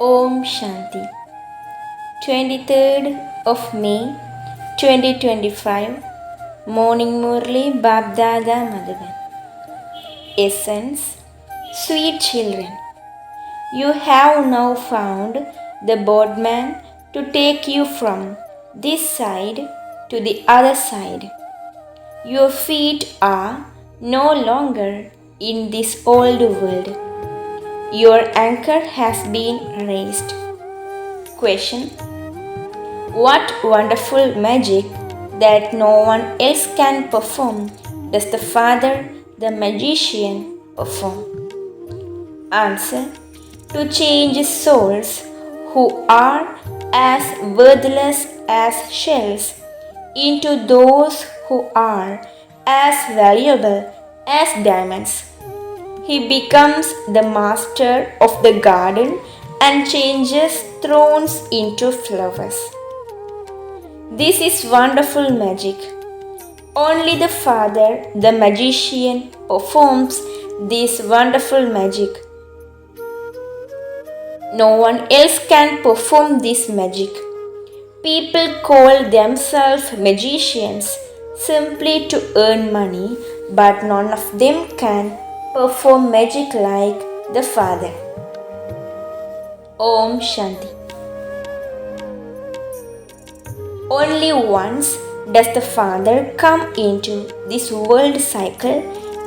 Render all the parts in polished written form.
Om Shanti. 23rd of May 2025. Morning Murli Babdada Madhavan. Essence. Sweet children, you have now found the boatman to take you from this side to the other side. Your feet are no longer in this old world. Your anchor has been raised. Question. What wonderful magic that no one else can perform does the Father, the magician, perform? Answer. To change souls who are as worthless as shells into those who are as valuable as diamonds. He becomes the master of the garden and changes thorns into flowers. This is wonderful magic. Only the Father, the magician, performs this wonderful magic. No one else can perform this magic. People call themselves magicians simply to earn money, but none of them can perform magic like the Father. Om Shanti. Only once does the Father come into this world cycle,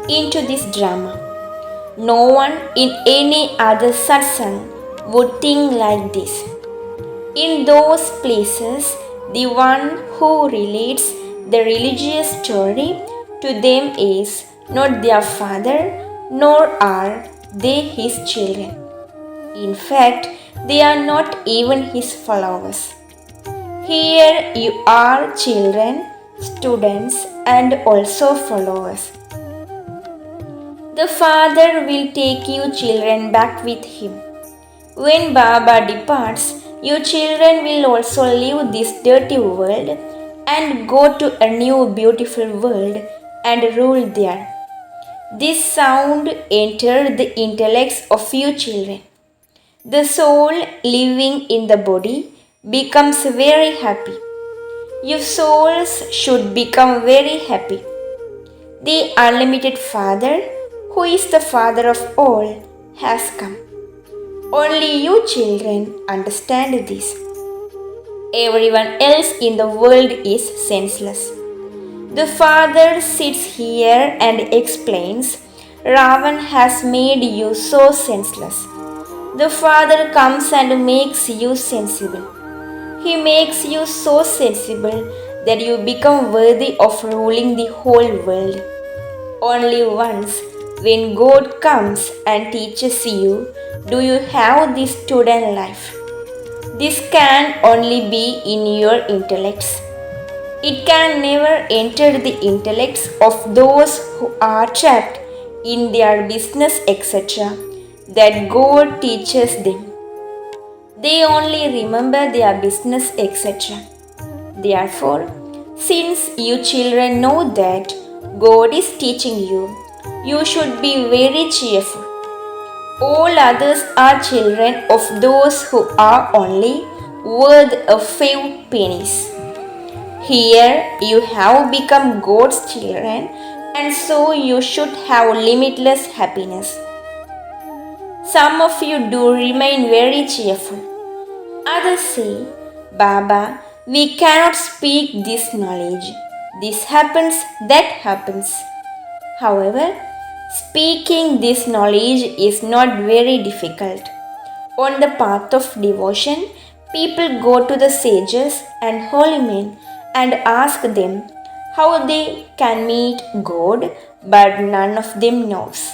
into this drama. No one in any other satsang would think like this. In those places, the one who relates the religious story to them is not their father, nor are they his children. In fact, they are not even his followers. Here you are children, students, and also followers. The Father will take you children back with him. When Baba departs, you children will also leave this dirty world and go to a new beautiful world and rule there. This sound entered the intellects of you children. The soul living in the body becomes very happy. Your souls should become very happy. The unlimited Father, who is the Father of all, has come. Only you children understand this. Everyone else in the world is senseless. The Father sits here and explains, Ravan has made you so senseless. The Father comes and makes you sensible. He makes you so sensible that you become worthy of ruling the whole world. Only once, when God comes and teaches you, do you have this student life. This can only be in your intellects. It can never enter the intellects of those who are trapped in their business, etc., that God teaches them. They only remember their business, etc. Therefore, since you children know that God is teaching you, you should be very cheerful. All others are children of those who are only worth a few pennies. Here you have become God's children, and so you should have limitless happiness. Some of you do remain very cheerful. Others say, Baba, we cannot speak this knowledge. This happens, that happens. However, speaking this knowledge is not very difficult. On the path of devotion, people go to the sages and holy men and ask them how they can meet God, but none of them knows.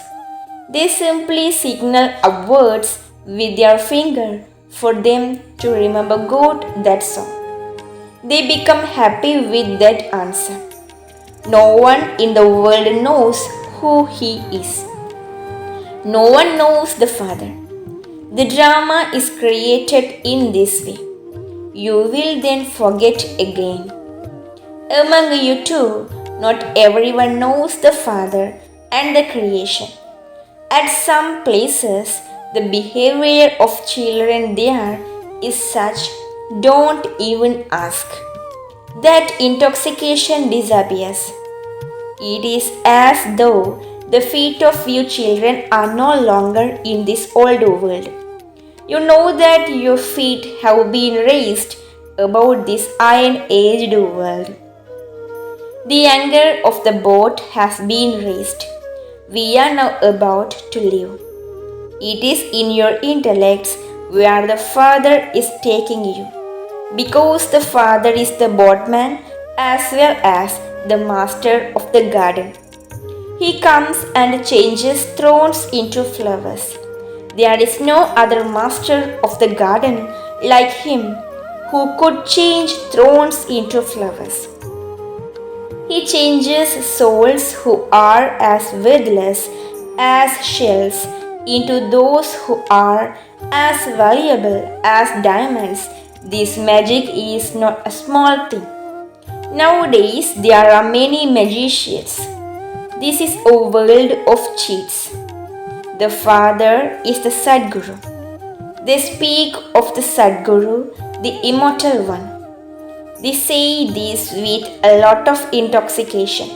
They simply signal upwards with their finger for them to remember God, that's all. They become happy with that answer. No one in the world knows who He is. No one knows the Father. The drama is created in this way. You will then forget again. Among you too, not everyone knows the Father and the creation. At some places, The behavior of children there is such, don't even ask. That intoxication disappears. It is as though the feet of you children are no longer in this old world. You know that your feet have been raised above this iron-aged world. The anchor of the boat has been raised. We are now about to leave. It is in your intellects where the Father is taking you, because the Father is the boatman as well as the master of the garden. He comes and changes thorns into flowers. There is no other master of the garden like him who could change thorns into flowers. He changes souls who are as worthless as shells into those who are as valuable as diamonds. This magic is not a small thing. Nowadays, there are many magicians. This is a world of cheats. The Father is the Sadguru. They speak of the Sadguru, the immortal one. They say this with a lot of intoxication,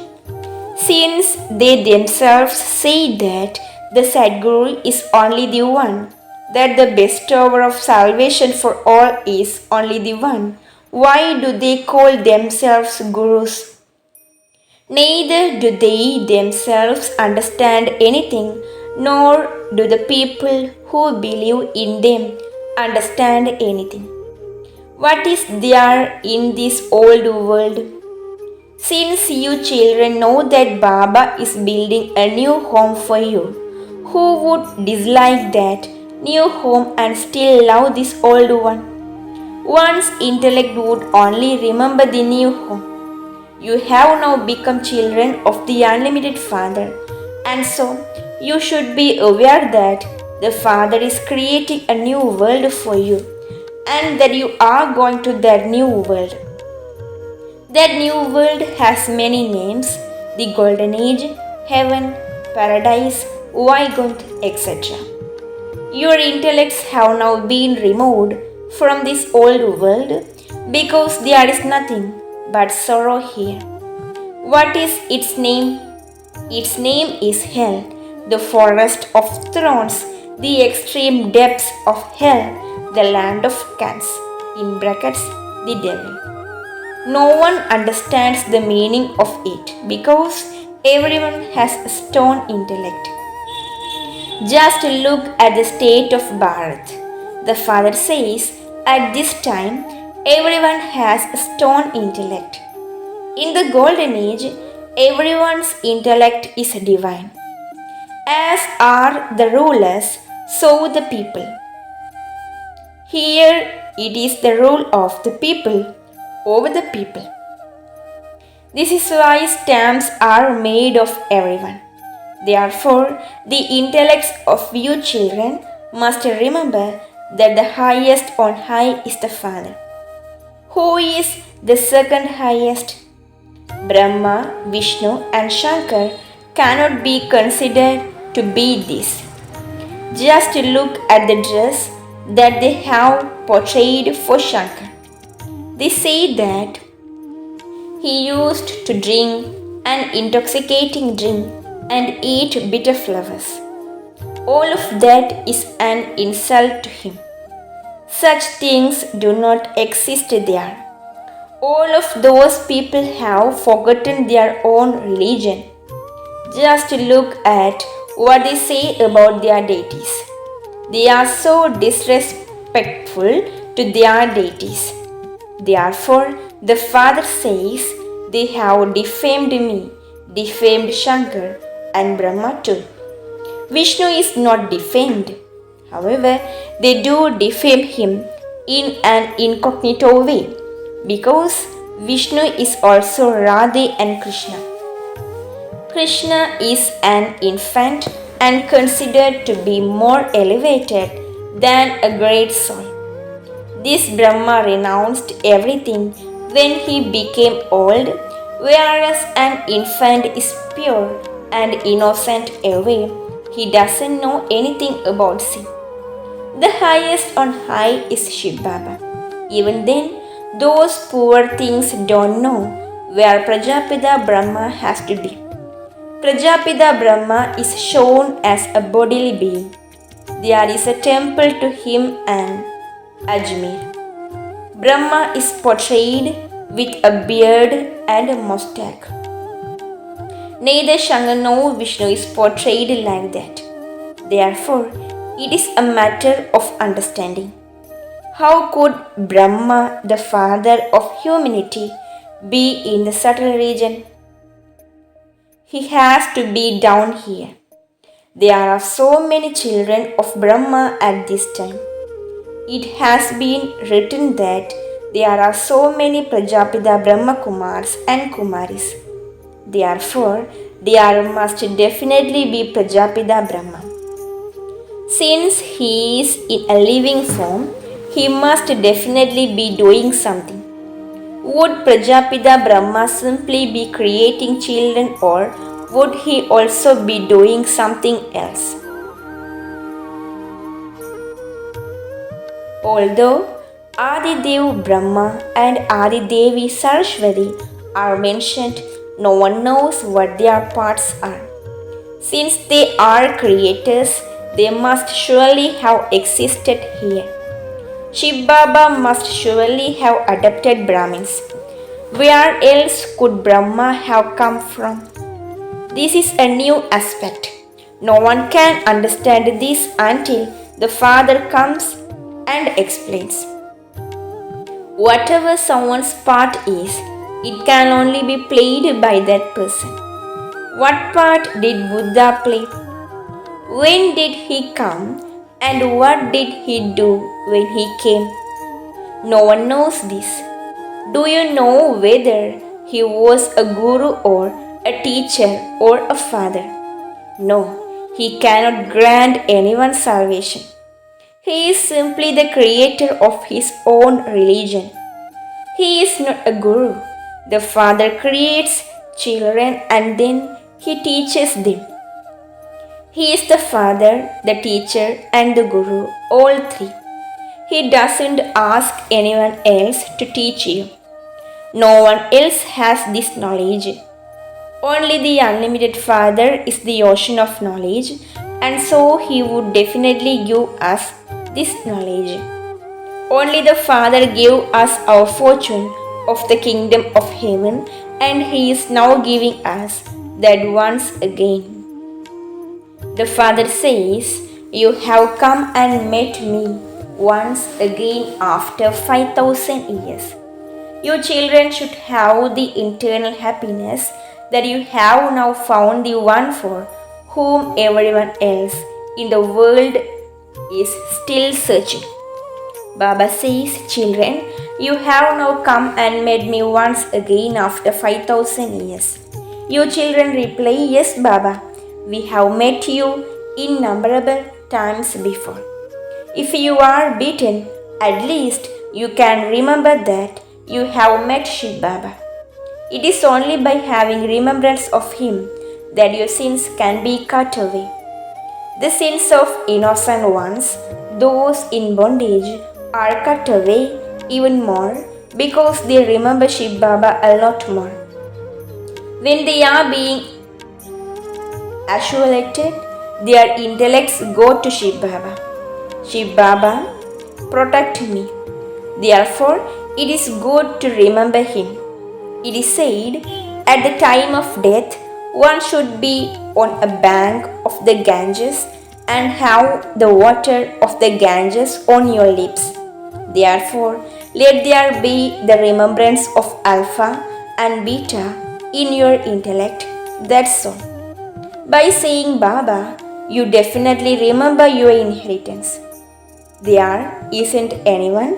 since they themselves say that the Sadguru is only the one, that the bestower of salvation for all is only the one. Why do they call themselves gurus? Neither do they themselves understand anything, nor do the people who believe in them understand anything. What is there in this old world? Since you children know that Baba is building a new home for you, who would dislike that new home and still love this old one? One's intellect would only remember the new home. You have now become children of the unlimited Father, and so you should be aware that the Father is creating a new world for you, and that you are going to that new world. That new world has many names: the Golden Age, Heaven, Paradise, Vaikuntha, etc. Your intellects have now been removed from this old world because there is nothing but sorrow here. What is its name? Its name is Hell, the forest of thorns, the extreme depths of hell, the land of cats, in brackets, the devil. No one understands the meaning of it because everyone has a stone intellect. Just look at the state of Bharat. The Father says, at this time, everyone has a stone intellect. In the Golden Age, everyone's intellect is divine. As are the rulers, so the people. Here it is the rule of the people over the people. This is why stamps are made of everyone. Therefore, the intellects of you children must remember that the highest on high is the Father. Who is the second highest? Brahma, Vishnu and Shankar cannot be considered to be this. Just look at the dress that they have portrayed for Shankar. They say that he used to drink an intoxicating drink and eat bitter flowers. All of that is an insult to him. Such things do not exist there. All of those people have forgotten their own religion. Just look at what they say about their deities. They are so disrespectful to their deities. Therefore, the Father says, they have defamed me, defamed Shankar and Brahma too. Vishnu is not defamed. However, they do defame him in an incognito way, because Vishnu is also Radhe and Krishna. Krishna is an infant and considered to be more elevated than a great soul. This Brahma renounced everything when he became old, whereas an infant is pure and innocent away. He doesn't know anything about sin. The highest on high is Shiv Baba. Even then, those poor things don't know where Prajapita Brahma has to be. Prajapita Brahma is shown as a bodily being. There is a temple to him and Ajmer. Brahma is portrayed with a beard and a mustache. Neither Shankar nor Vishnu is portrayed like that. Therefore, it is a matter of understanding. How could Brahma, the father of humanity, be in the subtle region? He has to be down here. There are so many children of Brahma at this time. It has been written that there are so many Prajapita Brahma Kumars and Kumaris. Therefore, there must definitely be Prajapita Brahma. Since he is in a living form, he must definitely be doing something. Would Prajapita Brahma simply be creating children, or would he also be doing something else? Although Adidev Brahma and Adidevi Saraswati are mentioned, no one knows what their parts are. Since they are creators, they must surely have existed here. Shiv Baba must surely have adopted Brahmins. Where else could Brahma have come from? This is a new aspect. No one can understand this until the Father comes and explains. Whatever someone's part is, it can only be played by that person. What part did Buddha play? When did he come, and what did he do when he came? No one knows this. Do you know whether he was a guru or a teacher or a father? No, he cannot grant anyone salvation. He is simply the creator of his own religion. He is not a guru. The father creates children and then he teaches them. He is the father, the teacher, and the guru, all three. He doesn't ask anyone else to teach you. No one else has this knowledge. Only the unlimited Father is the ocean of knowledge, and so He would definitely give us this knowledge. Only the Father gave us our fortune of the kingdom of heaven, and He is now giving us that once again. The Father says, "You have come and met me once again after 5,000 years. You children should have the internal happiness that you have now found the one for whom everyone else in the world is still searching." Baba says, "Children, you have now come and met me once again after 5,000 years. You children reply, "Yes, Baba, we have met you innumerable times before." If you are beaten, at least you can remember that you have met Shiv Baba. It is only by having remembrance of him that your sins can be cut away. The sins of innocent ones, those in bondage, are cut away even more because they remember Shiv Baba a lot more. When they are being isolated, their intellects go to Shiv Baba. "Shiv Baba, protect me." Therefore, it is good to remember him. It is said, at the time of death, one should be on a bank of the Ganges and have the water of the Ganges on your lips. Therefore, let there be the remembrance of Alpha and Beta in your intellect. That's all. By saying Baba, you definitely remember your inheritance. There isn't anyone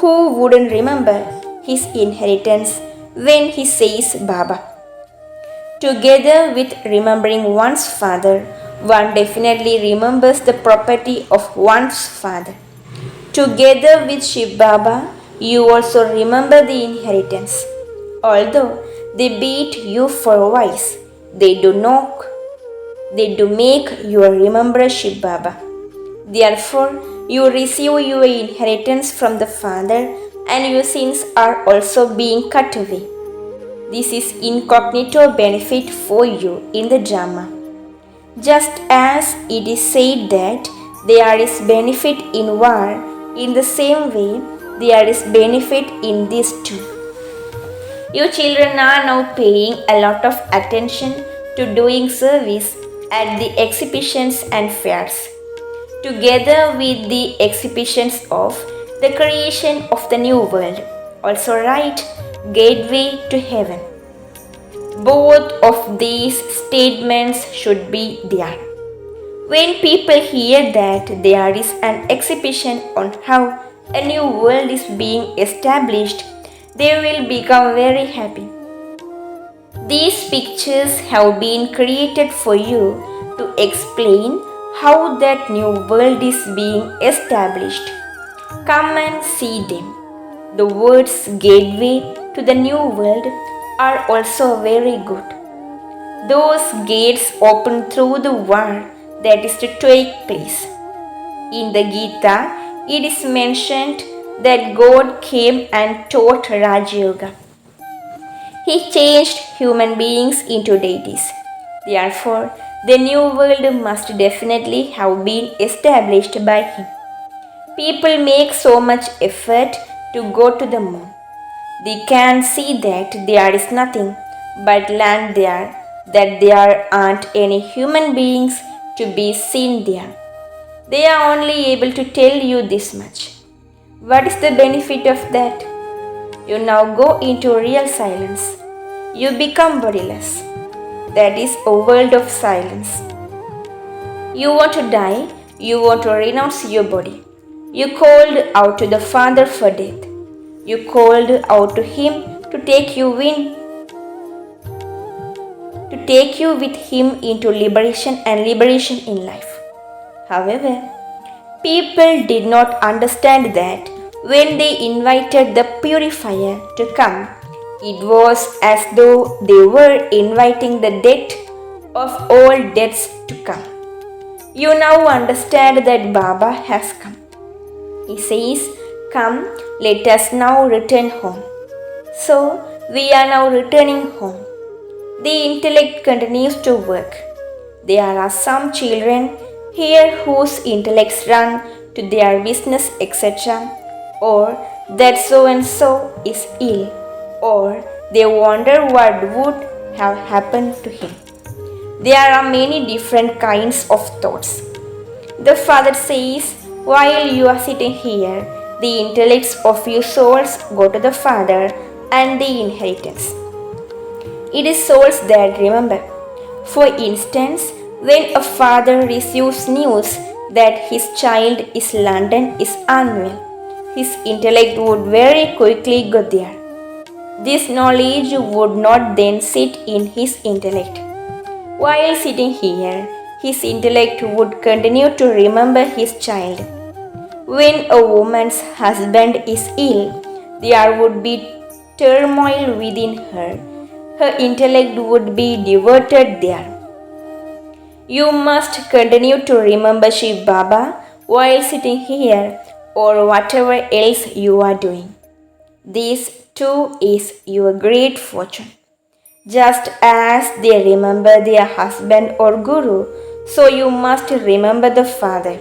who wouldn't remember his inheritance when he says Baba. Together with remembering one's father, one definitely remembers the property of one's father. Together with Shiv Baba, you also remember the inheritance. Although they beat you for wise, they do make you remember Shiv Baba. Therefore, You receive your inheritance from the Father, and your sins are also being cut away. This is incognito benefit for you in the drama. Just as it is said that there is benefit in war, in the same way there is benefit in this too. You children are now paying a lot of attention to doing service at the exhibitions and fairs, together with the exhibitions of the creation of the new world, also right, gateway to heaven. Both of these statements should be there. When people hear that there is an exhibition on how a new world is being established, they will become very happy. These pictures have been created for you to explain how that new world is being established. Come and see them. The words gateway to the new world are also very good. Those gates open through the war that is to take place. In the Gita, it is mentioned that God came and taught Raja Yoga. He changed human beings into deities. Therefore, the new world must definitely have been established by him. People make so much effort to go to the moon. They can see that there is nothing but land there, that there aren't any human beings to be seen there. They are only able to tell you this much. What is the benefit of that? You now go into real silence. You become bodiless. That is a world of silence. You want to die, you want to renounce your body. You called out to the Father for death. You called out to Him to take you with Him into liberation and liberation in life. However, people did not understand that when they invited the purifier to come, it was as though they were inviting the death of all deaths to come. You now understand that Baba has come. He says, "Come, let us now return home." So, we are now returning home. The intellect continues to work. There are some children here whose intellects run to their business, etc., or that so and so is ill, or they wonder what would have happened to him. There are many different kinds of thoughts. The Father says, while you are sitting here, the intellects of your souls go to the Father and the inheritance. It is souls that remember. For instance, when a father receives news that his child is London is unwell, his intellect would very quickly go there. This knowledge would not then sit in his intellect. While sitting here, his intellect would continue to remember his child. When a woman's husband is ill, there would be turmoil within her. Her intellect would be diverted there. You must continue to remember Shiv Baba while sitting here or whatever else you are doing. This too is your great fortune. Just as they remember their husband or guru, so you must remember the Father.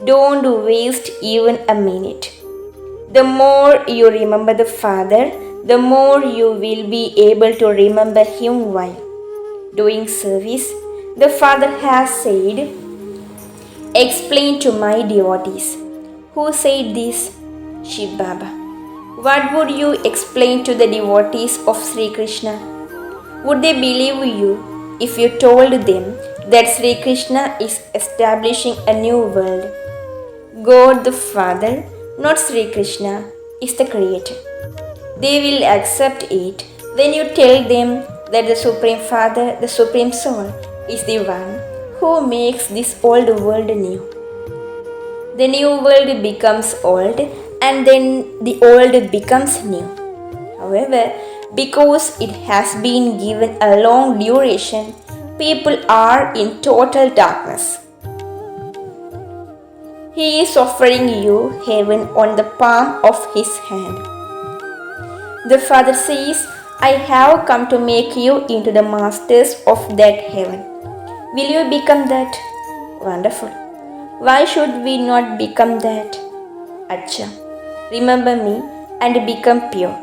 Don't waste even a minute. The more you remember the Father, the more you will be able to remember Him while doing service. The Father has said, "Explain to my devotees." Who said this? Shiv Baba. What would you explain to the devotees of Sri Krishna? Would they believe you if you told them that Sri Krishna is establishing a new world? God the Father, not Sri Krishna, is the Creator. They will accept it when you tell them that the Supreme Father, the Supreme Soul, is the one who makes this old world new. The new world becomes old and then the old becomes new. However, because it has been given a long duration, people are in total darkness. He is offering you heaven on the palm of his hand. The Father says, I have come to make you into the masters of that heaven. Will you become that? Wonderful. Why should we not become that? Acha. Remember me and become pure.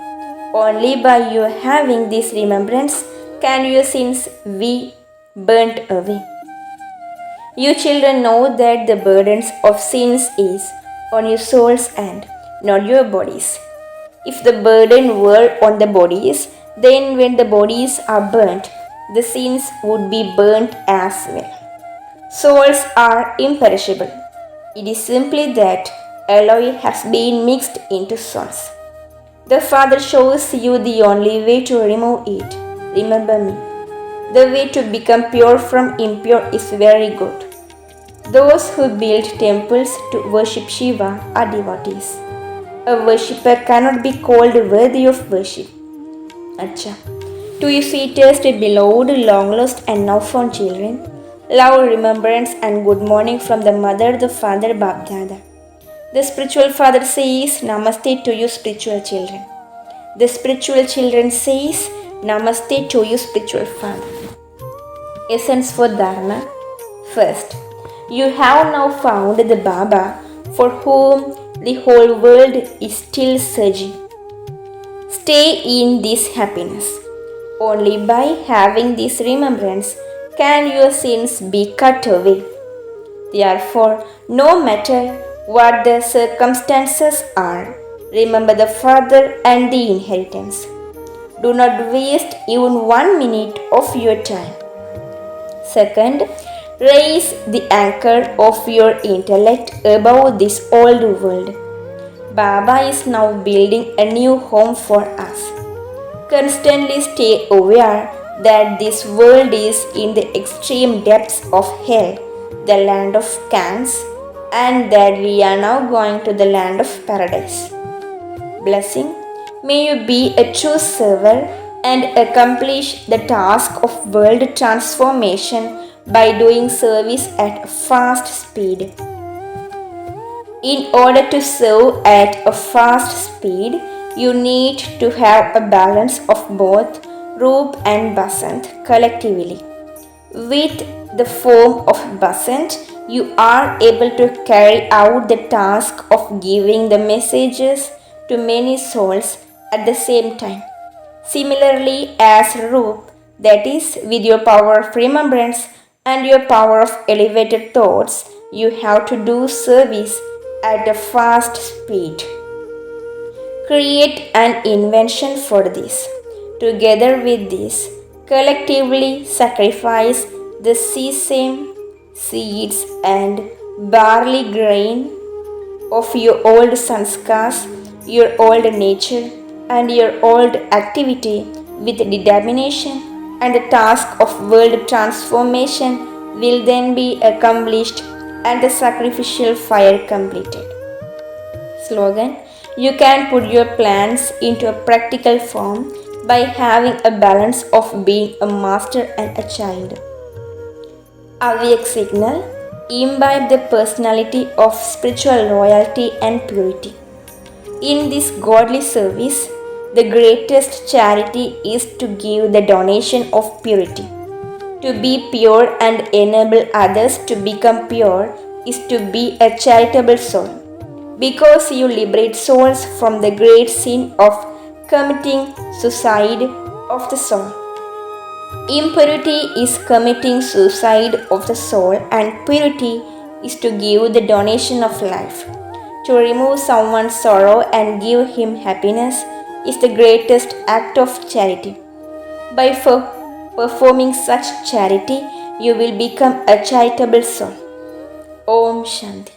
Only by your having this remembrance can your sins be burnt away. You children know that the burdens of sins is on your souls and not your bodies. If the burden were on the bodies, then when the bodies are burnt, the sins would be burnt as well. Souls are imperishable. It is simply that alloy has been mixed into souls. The Father shows you the only way to remove it. Remember me. The way to become pure from impure is very good. Those who build temples to worship Shiva are devotees. A worshipper cannot be called worthy of worship. Acha. To you sweetest, beloved, long lost and now found children, love, remembrance and good morning from the Mother, the Father, Bab-Dada. The spiritual father says, Namaste to you spiritual children. The spiritual children says, Namaste to you spiritual father. Essence for Dharana. First, you have now found the Baba for whom the whole world is still searching. Stay in this happiness. Only by having this remembrance can your sins be cut away. Therefore, no matter what the circumstances are, remember the Father and the inheritance. Do not waste even 1 minute of your time. Second, raise the anchor of your intellect above this old world. Baba is now building a new home for us. Constantly stay aware that this world is in the extreme depths of hell, the land of Cans, and that we are now going to the land of paradise. Blessing, may you be a true server and accomplish the task of world transformation by doing service at a fast speed. In order to serve at a fast speed, you need to have a balance of both Roop and Basant collectively. With the form of Basant, you are able to carry out the task of giving the messages to many souls at the same time. Similarly, as Roop, that is, with your power of remembrance and your power of elevated thoughts, you have to do service at a fast speed. Create an invention for this. Together with this, collectively sacrifice the sesame seeds and barley grain of your old sanskars, your old nature, and your old activity with determination, and the task of world transformation will then be accomplished and the sacrificial fire completed. Slogan: you can put your plans into a practical form by having a balance of being a master and a child. Avyak signal: imbibe the personality of spiritual loyalty and purity. In this godly service, the greatest charity is to give the donation of purity. To be pure and enable others to become pure is to be a charitable soul, because you liberate souls from the great sin of committing suicide of the soul. Impurity is committing suicide of the soul, and purity is to give the donation of life. To remove someone's sorrow and give him happiness is the greatest act of charity. By performing such charity, you will become a charitable soul. Om Shanti.